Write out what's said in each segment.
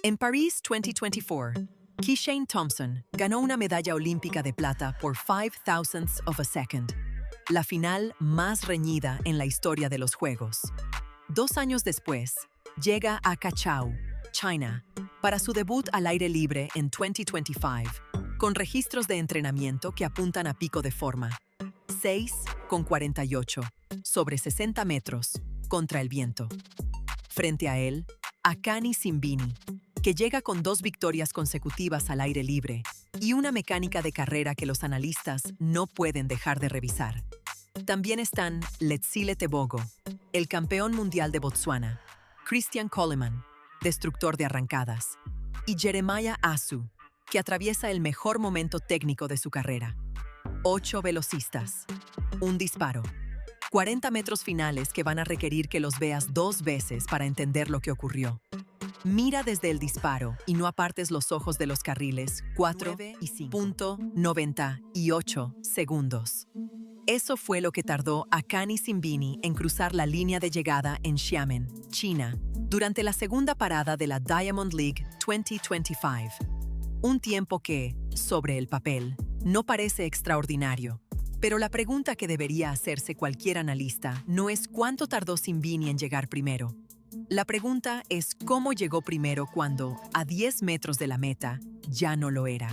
En París 2024, Keishane Thompson ganó una medalla olímpica de plata por 0.005 of a second, la final más reñida en la historia de los Juegos. 2 años después, llega a Cachao, China, para su debut al aire libre en 2025, con registros de entrenamiento que apuntan a pico de forma. 6,48 sobre 60 metros contra el viento. Frente a él, Akani Simbini, que llega con 2 victorias consecutivas al aire libre y una mecánica de carrera que los analistas no pueden dejar de revisar. También están Letsile Tebogo, el campeón mundial de Botsuana, Christian Coleman, destructor de arrancadas, y Jeremiah Asu, que atraviesa el mejor momento técnico de su carrera. 8 velocistas, un disparo, 40 metros finales que van a requerir que los veas 2 veces para entender lo que ocurrió. Mira desde el disparo y no apartes los ojos de los carriles 4 y 5.98 segundos. Eso fue lo que tardó Akani Simbini en cruzar la línea de llegada en Xiamen, China, durante la segunda parada de la Diamond League 2025. Un tiempo que, sobre el papel, no parece extraordinario. Pero la pregunta que debería hacerse cualquier analista no es cuánto tardó Simbini en llegar primero. La pregunta es cómo llegó primero cuando, a 10 metros de la meta, ya no lo era.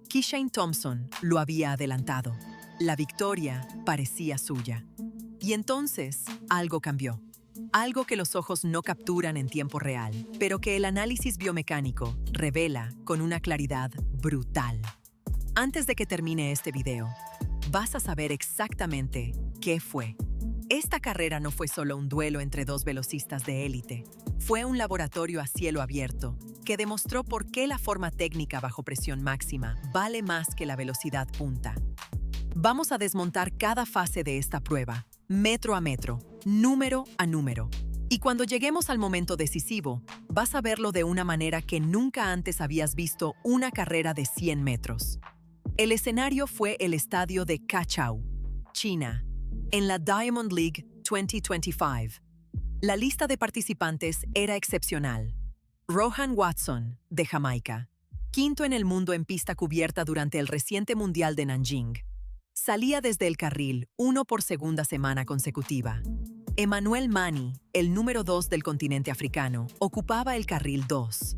Keishane Thompson lo había adelantado. La victoria parecía suya. Y entonces, algo cambió. Algo que los ojos no capturan en tiempo real, pero que el análisis biomecánico revela con una claridad brutal. Antes de que termine este video, vas a saber exactamente qué fue. Esta carrera no fue solo un duelo entre 2 velocistas de élite. Fue un laboratorio a cielo abierto que demostró por qué la forma técnica bajo presión máxima vale más que la velocidad punta. Vamos a desmontar cada fase de esta prueba, metro a metro, número a número. Y cuando lleguemos al momento decisivo, vas a verlo de una manera que nunca antes habías visto una carrera de 100 metros. El escenario fue el estadio de Cachao, China, en la Diamond League 2025. La lista de participantes era excepcional. Rohan Watson, de Jamaica, quinto en el mundo en pista cubierta durante el reciente Mundial de Nanjing. Salía desde el carril 1 por segunda semana consecutiva. Emmanuel Mani, el número 2 del continente africano, ocupaba el carril 2.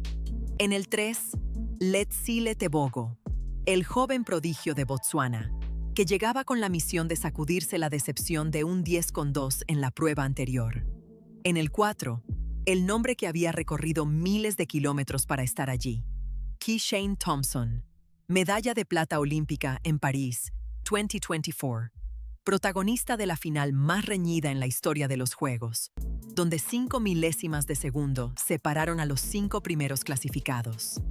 En el 3, Letsile Tebogo, el joven prodigio de Botsuana, que llegaba con la misión de sacudirse la decepción de un 10,2 en la prueba anterior. En el 4, el nombre que había recorrido miles de kilómetros para estar allí, Keishane Thompson, medalla de plata olímpica en París 2024, protagonista de la final más reñida en la historia de los Juegos, donde 5 milésimas de segundo separaron a los 5 primeros clasificados.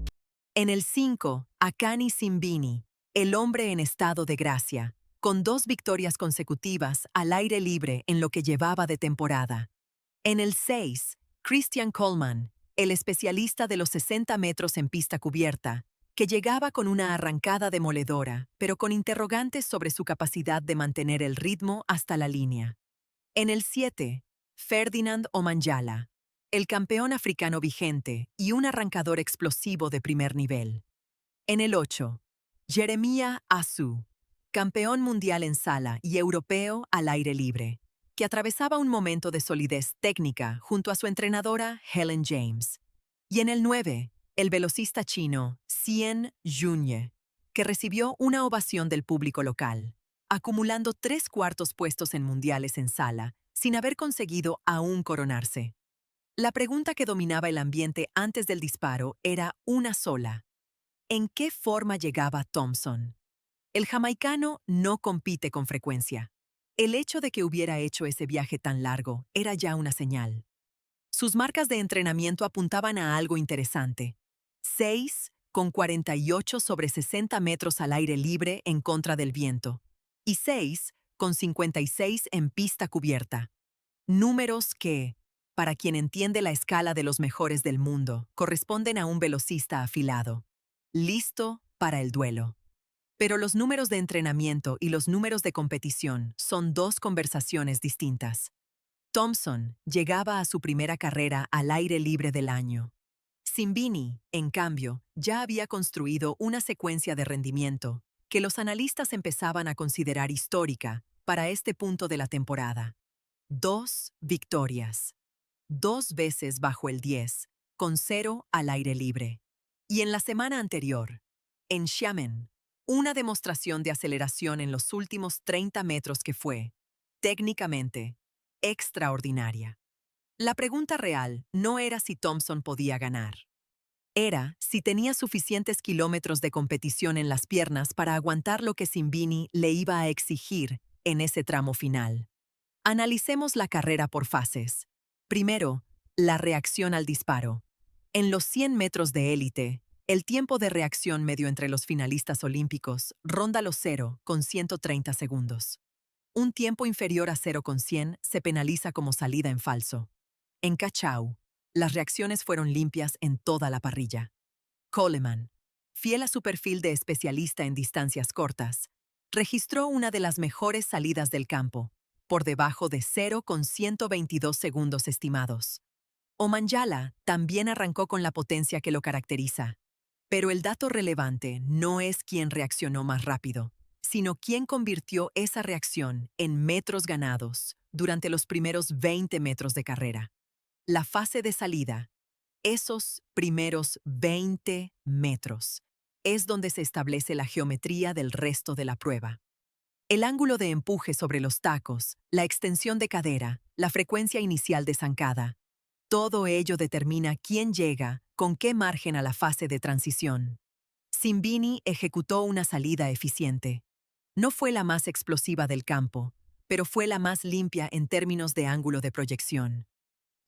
En el 5, Akani Simbini, el hombre en estado de gracia, con 2 victorias consecutivas al aire libre en lo que llevaba de temporada. En el 6, Christian Coleman, el especialista de los 60 metros en pista cubierta, que llegaba con una arrancada demoledora, pero con interrogantes sobre su capacidad de mantener el ritmo hasta la línea. En el 7, Ferdinand Omanyala, el campeón africano vigente y un arrancador explosivo de primer nivel. En el 8, Jeremiah Asu, campeón mundial en sala y europeo al aire libre, que atravesaba un momento de solidez técnica junto a su entrenadora Helen James. Y en el 9, el velocista chino Xian Junye, que recibió una ovación del público local, acumulando 3 cuartos puestos en mundiales en sala, sin haber conseguido aún coronarse. La pregunta que dominaba el ambiente antes del disparo era una sola. ¿En qué forma llegaba Thompson? El jamaicano no compite con frecuencia. El hecho de que hubiera hecho ese viaje tan largo era ya una señal. Sus marcas de entrenamiento apuntaban a algo interesante. 6,48 sobre 60 metros al aire libre en contra del viento y 6,56 en pista cubierta. Números que, para quien entiende la escala de los mejores del mundo, corresponden a un velocista afilado, listo para el duelo. Pero los números de entrenamiento y los números de competición son 2 conversaciones distintas. Thompson llegaba a su primera carrera al aire libre del año. Simbini, en cambio, ya había construido una secuencia de rendimiento que los analistas empezaban a considerar histórica para este punto de la temporada. 2 victorias. 2 veces bajo el 10, con 0 al aire libre. Y en la semana anterior, en Xiamen, una demostración de aceleración en los últimos 30 metros que fue, técnicamente, extraordinaria. La pregunta real no era si Thompson podía ganar. Era si tenía suficientes kilómetros de competición en las piernas para aguantar lo que Simbini le iba a exigir en ese tramo final. Analicemos la carrera por fases. Primero, la reacción al disparo. En los 100 metros de élite, el tiempo de reacción medio entre los finalistas olímpicos ronda los 0,130 segundos. Un tiempo inferior a 0,100 se penaliza como salida en falso. En Cachao, las reacciones fueron limpias en toda la parrilla. Coleman, fiel a su perfil de especialista en distancias cortas, registró una de las mejores salidas del campo, por debajo de 0,122 segundos estimados. Omanyala también arrancó con la potencia que lo caracteriza. Pero el dato relevante no es quién reaccionó más rápido, sino quién convirtió esa reacción en metros ganados durante los primeros 20 metros de carrera. La fase de salida, esos primeros 20 metros, es donde se establece la geometría del resto de la prueba. El ángulo de empuje sobre los tacos, la extensión de cadera, la frecuencia inicial de zancada, todo ello determina quién llega, con qué margen a la fase de transición. Simbini ejecutó una salida eficiente. No fue la más explosiva del campo, pero fue la más limpia en términos de ángulo de proyección.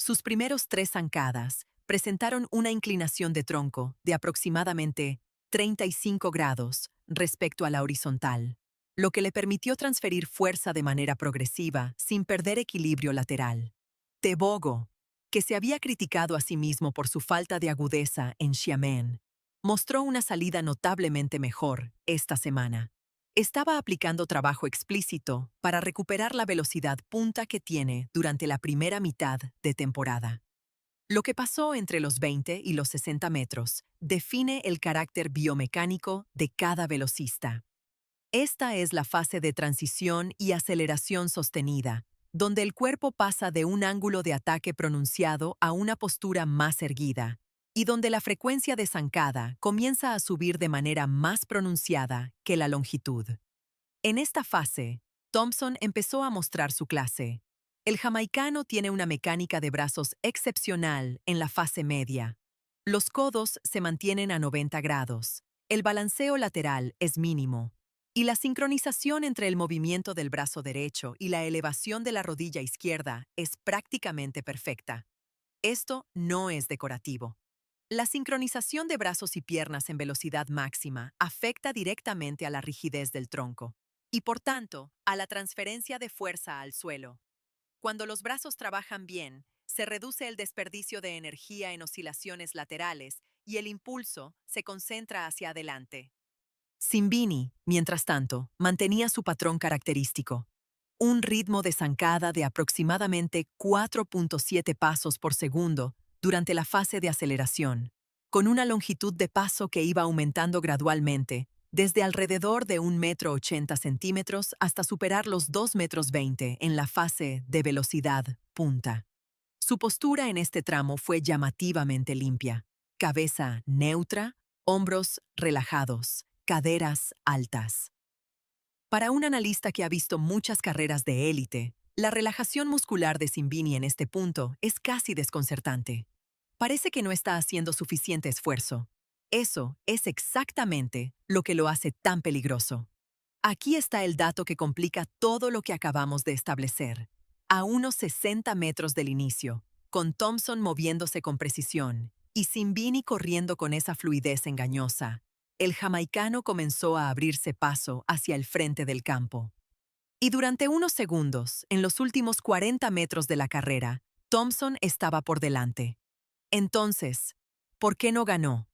Sus primeros 3 zancadas presentaron una inclinación de tronco de aproximadamente 35 grados respecto a la horizontal, lo que le permitió transferir fuerza de manera progresiva sin perder equilibrio lateral. Tebogo, que se había criticado a sí mismo por su falta de agudeza en Xiamen, mostró una salida notablemente mejor esta semana. Estaba aplicando trabajo explícito para recuperar la velocidad punta que tiene durante la primera mitad de temporada. Lo que pasó entre los 20 y los 60 metros define el carácter biomecánico de cada velocista. Esta es la fase de transición y aceleración sostenida, donde el cuerpo pasa de un ángulo de ataque pronunciado a una postura más erguida, y donde la frecuencia de zancada comienza a subir de manera más pronunciada que la longitud. En esta fase, Thompson empezó a mostrar su clase. El jamaicano tiene una mecánica de brazos excepcional en la fase media. Los codos se mantienen a 90 grados, el balanceo lateral es mínimo, y la sincronización entre el movimiento del brazo derecho y la elevación de la rodilla izquierda es prácticamente perfecta. Esto no es decorativo. La sincronización de brazos y piernas en velocidad máxima afecta directamente a la rigidez del tronco y, por tanto, a la transferencia de fuerza al suelo. Cuando los brazos trabajan bien, se reduce el desperdicio de energía en oscilaciones laterales y el impulso se concentra hacia adelante. Simbini, mientras tanto, mantenía su patrón característico, un ritmo de zancada de aproximadamente 4,7 pasos por segundo durante la fase de aceleración, con una longitud de paso que iba aumentando gradualmente, desde alrededor de 1,80 m hasta superar los 2,20 m en la fase de velocidad punta. Su postura en este tramo fue llamativamente limpia, cabeza neutra, hombros relajados, caderas altas. Para un analista que ha visto muchas carreras de élite, la relajación muscular de Simbini en este punto es casi desconcertante. Parece que no está haciendo suficiente esfuerzo. Eso es exactamente lo que lo hace tan peligroso. Aquí está el dato que complica todo lo que acabamos de establecer. A unos 60 metros del inicio, con Thompson moviéndose con precisión y Simbini corriendo con esa fluidez engañosa, el jamaicano comenzó a abrirse paso hacia el frente del campo. Y durante unos segundos, en los últimos 40 metros de la carrera, Thompson estaba por delante. Entonces, ¿por qué no ganó?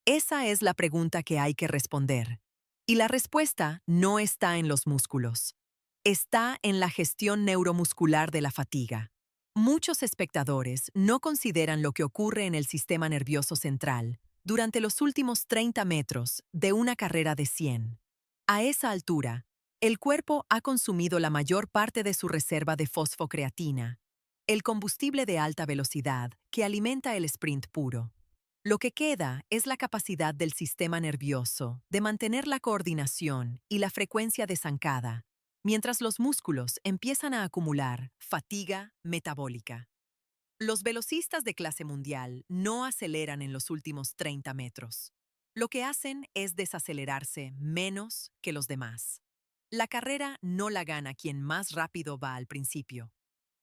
Esa es la pregunta que hay que responder. Y la respuesta no está en los músculos. Está en la gestión neuromuscular de la fatiga. Muchos espectadores no consideran lo que ocurre en el sistema nervioso central durante los últimos 30 metros de una carrera de 100. A esa altura, el cuerpo ha consumido la mayor parte de su reserva de fosfocreatina, el combustible de alta velocidad que alimenta el sprint puro. Lo que queda es la capacidad del sistema nervioso de mantener la coordinación y la frecuencia de zancada, mientras los músculos empiezan a acumular fatiga metabólica. Los velocistas de clase mundial no aceleran en los últimos 30 metros. Lo que hacen es desacelerarse menos que los demás. La carrera no la gana quien más rápido va al principio.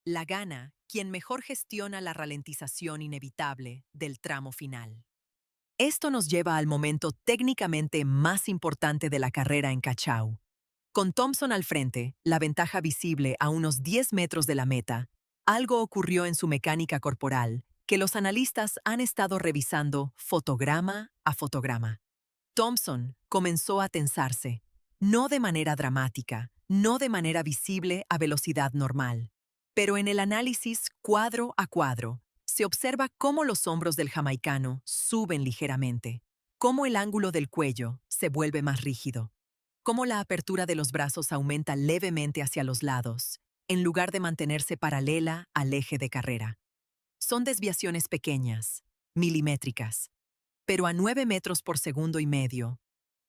La gana quien mejor gestiona la ralentización inevitable del tramo final. Esto nos lleva al momento técnicamente más importante de la carrera en Cachao. Con Thompson al frente, la ventaja visible a unos 10 metros de la meta, algo ocurrió en su mecánica corporal que los analistas han estado revisando fotograma a fotograma. Thompson comenzó a tensarse, no de manera dramática, no de manera visible a velocidad normal, pero en el análisis cuadro a cuadro, se observa cómo los hombros del jamaicano suben ligeramente, cómo el ángulo del cuello se vuelve más rígido, cómo la apertura de los brazos aumenta levemente hacia los lados, en lugar de mantenerse paralela al eje de carrera. Son desviaciones pequeñas, milimétricas, pero a 9 metros por segundo y medio,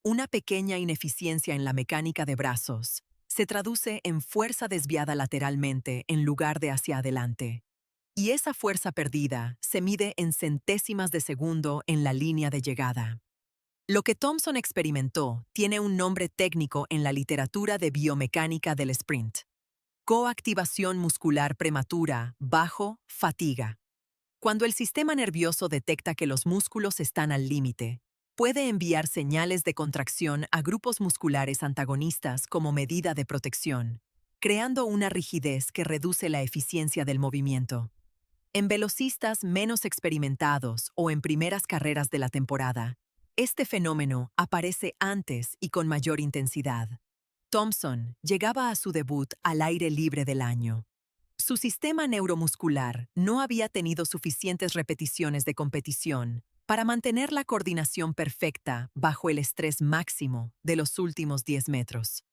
una pequeña ineficiencia en la mecánica de brazos se traduce en fuerza desviada lateralmente en lugar de hacia adelante. Y esa fuerza perdida se mide en centésimas de segundo en la línea de llegada. Lo que Thompson experimentó tiene un nombre técnico en la literatura de biomecánica del sprint: coactivación muscular prematura bajo fatiga. Cuando el sistema nervioso detecta que los músculos están al límite, puede enviar señales de contracción a grupos musculares antagonistas como medida de protección, creando una rigidez que reduce la eficiencia del movimiento. En velocistas menos experimentados o en primeras carreras de la temporada, este fenómeno aparece antes y con mayor intensidad. Thompson llegaba a su debut al aire libre del año. Su sistema neuromuscular no había tenido suficientes repeticiones de competición para mantener la coordinación perfecta bajo el estrés máximo de los últimos 10 metros.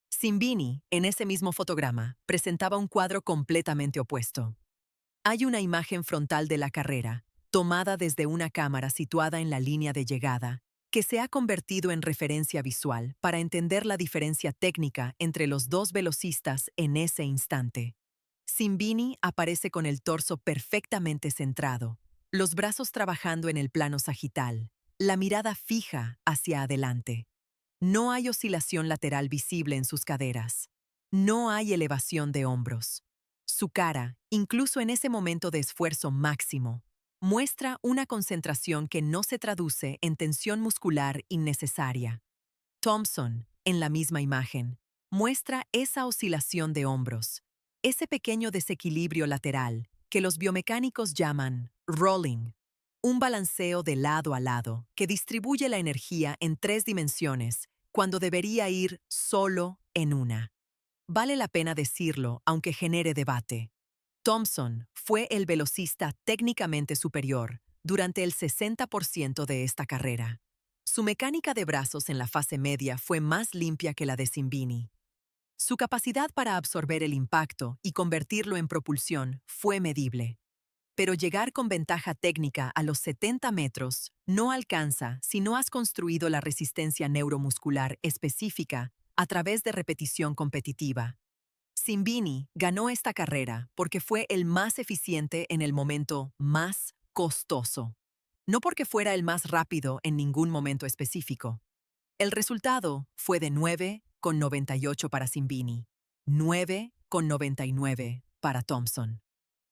Simbini, en ese mismo fotograma, presentaba un cuadro completamente opuesto. Hay una imagen frontal de la carrera, tomada desde una cámara situada en la línea de llegada, que se ha convertido en referencia visual para entender la diferencia técnica entre los dos velocistas en ese instante. Simbini aparece con el torso perfectamente centrado, los brazos trabajando en el plano sagital, la mirada fija hacia adelante. No hay oscilación lateral visible en sus caderas. No hay elevación de hombros. Su cara, incluso en ese momento de esfuerzo máximo, muestra una concentración que no se traduce en tensión muscular innecesaria. Thompson, en la misma imagen, muestra esa oscilación de hombros, ese pequeño desequilibrio lateral que los biomecánicos llaman rolling, un balanceo de lado a lado que distribuye la energía en 3 dimensiones cuando debería ir solo en una. Vale la pena decirlo, aunque genere debate. Thompson fue el velocista técnicamente superior durante el 60% de esta carrera. Su mecánica de brazos en la fase media fue más limpia que la de Simbini. Su capacidad para absorber el impacto y convertirlo en propulsión fue medible. Pero llegar con ventaja técnica a los 70 metros no alcanza si no has construido la resistencia neuromuscular específica a través de repetición competitiva. Simbini ganó esta carrera porque fue el más eficiente en el momento más costoso, no porque fuera el más rápido en ningún momento específico. El resultado fue de 9,98 para Simbini, 9,99 para Thompson.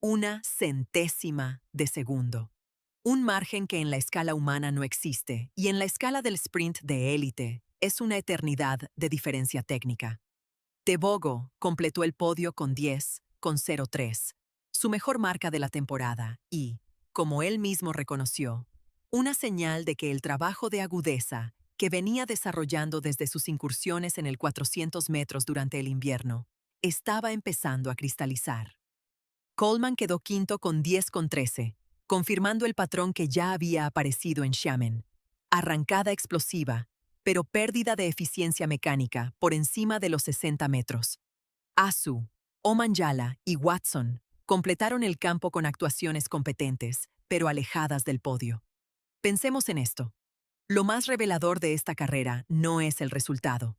Una centésima de segundo. Un margen que en la escala humana no existe y en la escala del sprint de élite es una eternidad de diferencia técnica. Tebogo completó el podio con 10,03, su mejor marca de la temporada y, como él mismo reconoció, una señal de que el trabajo de agudeza que venía desarrollando desde sus incursiones en el 400 metros durante el invierno estaba empezando a cristalizar. Coleman quedó quinto con 10,13, confirmando el patrón que ya había aparecido en Xiamen. Arrancada explosiva, pero pérdida de eficiencia mecánica por encima de los 60 metros. Asu, Omanjala y Watson completaron el campo con actuaciones competentes, pero alejadas del podio. Pensemos en esto. Lo más revelador de esta carrera no es el resultado.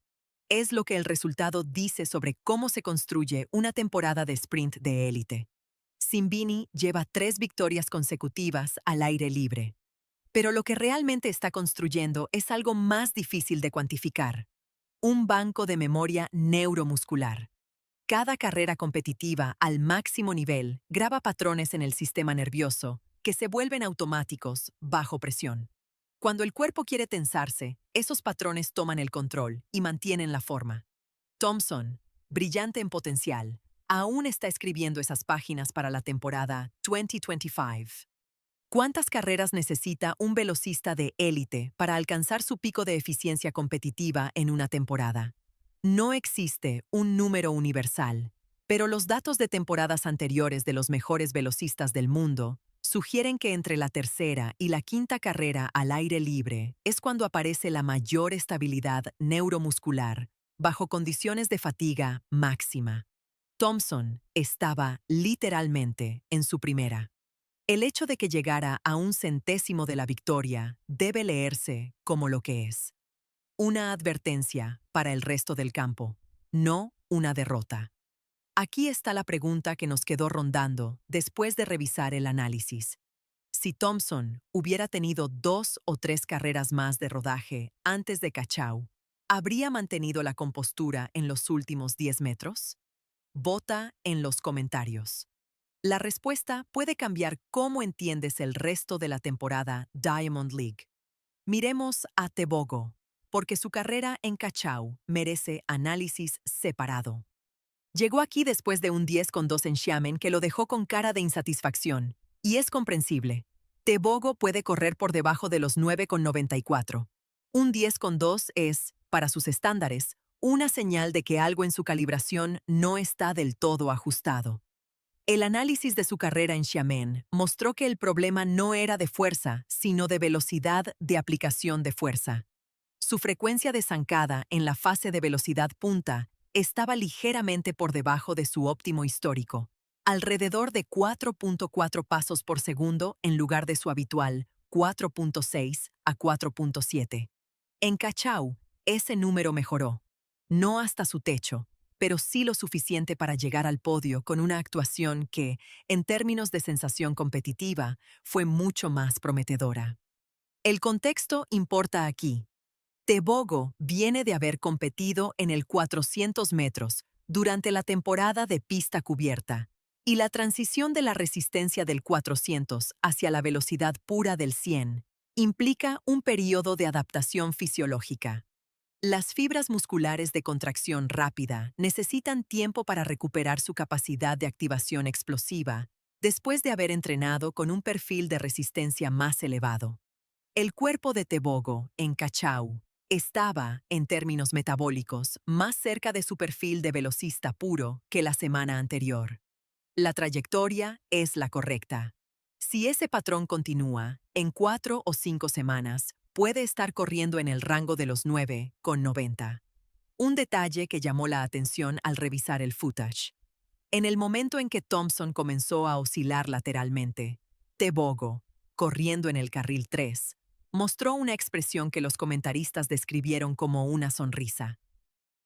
Es lo que el resultado dice sobre cómo se construye una temporada de sprint de élite. Simbini lleva 3 victorias consecutivas al aire libre. Pero lo que realmente está construyendo es algo más difícil de cuantificar. Un banco de memoria neuromuscular. Cada carrera competitiva al máximo nivel graba patrones en el sistema nervioso que se vuelven automáticos bajo presión. Cuando el cuerpo quiere tensarse, esos patrones toman el control y mantienen la forma. Thompson, brillante en potencial, aún está escribiendo esas páginas para la temporada 2025. ¿Cuántas carreras necesita un velocista de élite para alcanzar su pico de eficiencia competitiva en una temporada? No existe un número universal, pero los datos de temporadas anteriores de los mejores velocistas del mundo sugieren que entre la tercera y la quinta carrera al aire libre es cuando aparece la mayor estabilidad neuromuscular bajo condiciones de fatiga máxima. Thompson estaba literalmente en su primera. El hecho de que llegara a un centésimo de la victoria debe leerse como lo que es. Una advertencia para el resto del campo, no una derrota. Aquí está la pregunta que nos quedó rondando después de revisar el análisis. Si Thompson hubiera tenido 2 o 3 carreras más de rodaje antes de Cachao, ¿habría mantenido la compostura en los últimos 10 metros? Vota en los comentarios. La respuesta puede cambiar cómo entiendes el resto de la temporada Diamond League. Miremos a Tebogo, porque su carrera en Cachao merece análisis separado. Llegó aquí después de un 10,2 en Xiamen que lo dejó con cara de insatisfacción, y es comprensible. Tebogo puede correr por debajo de los 9,94. Un 10,2 es, para sus estándares, una señal de que algo en su calibración no está del todo ajustado. El análisis de su carrera en Xiamen mostró que el problema no era de fuerza, sino de velocidad de aplicación de fuerza. Su frecuencia de zancada en la fase de velocidad punta estaba ligeramente por debajo de su óptimo histórico, alrededor de 4,4 pasos por segundo en lugar de su habitual 4,6 a 4,7. En Cachao, ese número mejoró, no hasta su techo, pero sí lo suficiente para llegar al podio con una actuación que, en términos de sensación competitiva, fue mucho más prometedora. El contexto importa aquí. Tebogo viene de haber competido en el 400 metros durante la temporada de pista cubierta, y la transición de la resistencia del 400 hacia la velocidad pura del 100 implica un periodo de adaptación fisiológica. Las fibras musculares de contracción rápida necesitan tiempo para recuperar su capacidad de activación explosiva después de haber entrenado con un perfil de resistencia más elevado. El cuerpo de Tebogo, en Cachao, estaba, en términos metabólicos, más cerca de su perfil de velocista puro que la semana anterior. La trayectoria es la correcta. Si ese patrón continúa, en 4 o 5 semanas, puede estar corriendo en el rango de los 9,90. Un detalle que llamó la atención al revisar el footage. En el momento en que Thompson comenzó a oscilar lateralmente, Tebogo, corriendo en el carril 3, mostró una expresión que los comentaristas describieron como una sonrisa.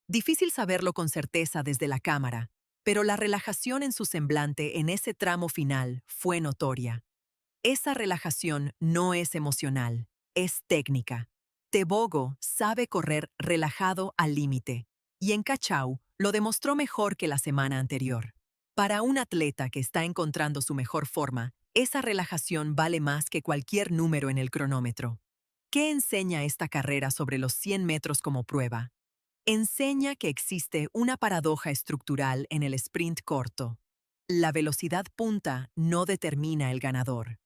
Difícil saberlo con certeza desde la cámara, pero la relajación en su semblante en ese tramo final fue notoria. Esa relajación no es emocional, es técnica. Tebogo sabe correr relajado al límite, y en Cachao lo demostró mejor que la semana anterior. Para un atleta que está encontrando su mejor forma, esa relajación vale más que cualquier número en el cronómetro. ¿Qué enseña esta carrera sobre los 100 metros como prueba? Enseña que existe una paradoja estructural en el sprint corto. La velocidad punta no determina el ganador.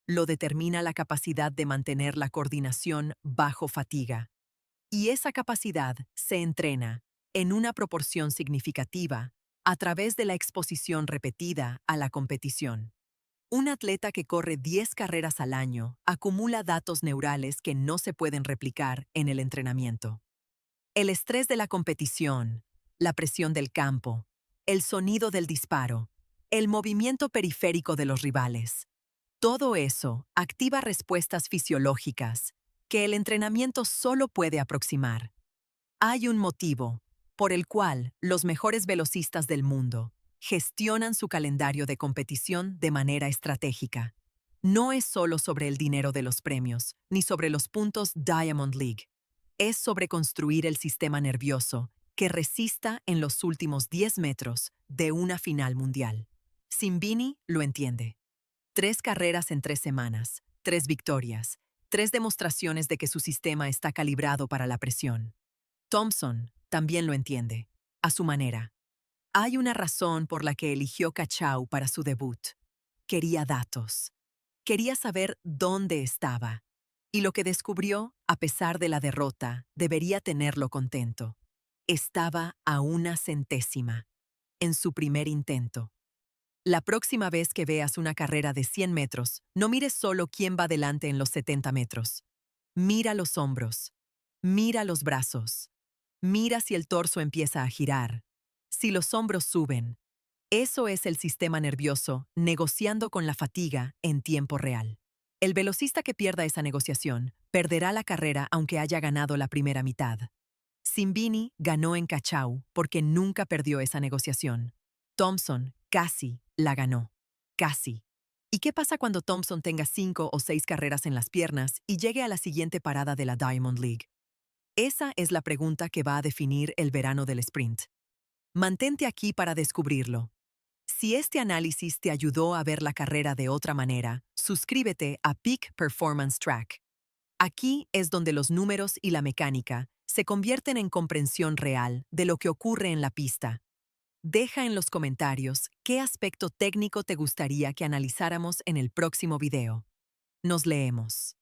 Lo determina la capacidad de mantener la coordinación bajo fatiga. Y esa capacidad se entrena, en una proporción significativa, a través de la exposición repetida a la competición. Un atleta que corre 10 carreras al año acumula datos neurales que no se pueden replicar en el entrenamiento. El estrés de la competición, la presión del campo, el sonido del disparo, el movimiento periférico de los rivales. Todo eso activa respuestas fisiológicas que el entrenamiento solo puede aproximar. Hay un motivo por el cual los mejores velocistas del mundo gestionan su calendario de competición de manera estratégica. No es solo sobre el dinero de los premios, ni sobre los puntos Diamond League. Es sobre construir el sistema nervioso que resista en los últimos 10 metros de una final mundial. Simbini lo entiende. 3 carreras en 3 semanas, 3 victorias, 3 demostraciones de que su sistema está calibrado para la presión. Thompson también lo entiende, a su manera. Hay una razón por la que eligió Cachao para su debut. Quería datos. Quería saber dónde estaba. Y lo que descubrió, a pesar de la derrota, debería tenerlo contento. Estaba a una centésima, en su primer intento. La próxima vez que veas una carrera de 100 metros, no mires solo quién va delante en los 70 metros. Mira los hombros. Mira los brazos. Mira si el torso empieza a girar. Si los hombros suben. Eso es el sistema nervioso negociando con la fatiga en tiempo real. El velocista que pierda esa negociación perderá la carrera aunque haya ganado la primera mitad. Simbini ganó en Cachao porque nunca perdió esa negociación. Thompson casi la ganó. Casi. ¿Y qué pasa cuando Thompson tenga 5 o 6 carreras en las piernas y llegue a la siguiente parada de la Diamond League? Esa es la pregunta que va a definir el verano del sprint. Mantente aquí para descubrirlo. Si este análisis te ayudó a ver la carrera de otra manera, suscríbete a Peak Performance Track. Aquí es donde los números y la mecánica se convierten en comprensión real de lo que ocurre en la pista. Deja en los comentarios qué aspecto técnico te gustaría que analizáramos en el próximo video. Nos leemos.